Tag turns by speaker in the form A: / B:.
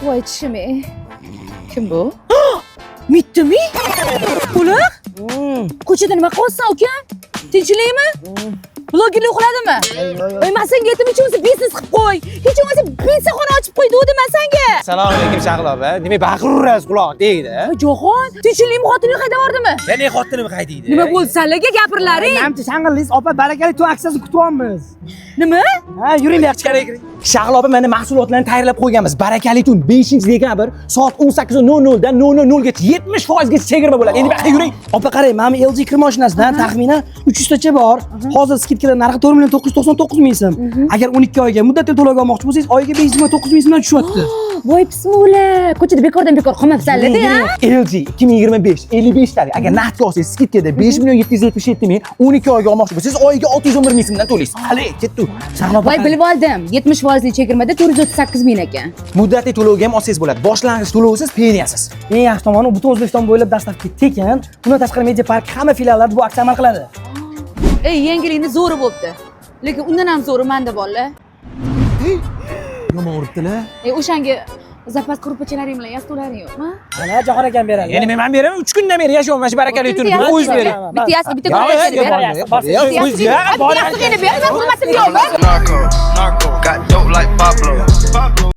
A: Voy tishim. Kim bu? Mitdimi? Ular? Ko'chada nima qilyapsan, uka? Tinchlikmi? Blogerlik qiladimi? Voy, men senga aytdim, hech bo'lmasa biznes qilib qo'y. Hech bo'lmasa bensinxona ochib qo'y dedim men senga.
B: Assalomu alaykum Shahlo opa. Demak, baqiraverasiz quloq tegdi.
A: Jo'xon, tinchlikmi, xotining qayda bordimi?
B: Yana xotinim qaydiydi.
A: Nima bo'ldi sizlarga gapirlaring?
C: Namchi shang'illiz, opa, barakali to'y aksiyasini kutyapmiz.
A: Nima?
C: Ha, yuringlar, chiqaring.
B: Shahlo opa, mana mahsulotlarni tayyorlab qo'yganmiz. Barakali tun 5-dekabr soat 18:00 dan 00:00 gacha 70% gacha chegirma bo'ladi. Endi bu yuring.
C: Opa, qarang, mana LG kir mashinasidan taxminan 300 tacha bor. Hozir skidkalar narxi 4 ming so'm. Agar 12 oyga muddatli to'lov olmoqchi bo'lsangiz, oyiga 529 ming so'mdan tushyapti.
A: Voy bismillah. Ko'chada bekordan bekor qolmabsanlar-da, ha?
B: LG 2025 55 talik. Agar naqdga olsangiz skidkada 5.777 ming, 12 oyga olmoqchi bo'lsangiz, oyiga 611 ming so'mdan to'laysiz. Hali ketdi.
A: Voy bilib oldim. 70% chegirmada 438 ming ekan.
B: Muddatli to'lovga ham olsangiz bo'ladi. Boshlang'ich to'lovsiz, peniyasiz.
C: Eng yaxshi tomoni butun O'zbekiston bo'ylab dastlabki tekin. Bundan tashqari Media Park hamma filiallarida bu aksiya amal qiladi.
A: Ey, yangilikni zo'ri bo'pti. Lekin undan ham zo'ri menda borlar.
B: Nima uribdilar?
A: Ey, o'shanga zapas qurupachalaring bilan yastularing yo'qmi?
C: Mana Jahon akam beradi.
B: Endi men beraman 3 kundan beri yashayapman shu barakali turib. O'zingiz bering.
A: Bitta yasni, bitta qurupachani ber.
B: O'zingiz
A: Bitta yasni ber, men hurmatim yo'qmi?
D: Narco, got dope like Pablo.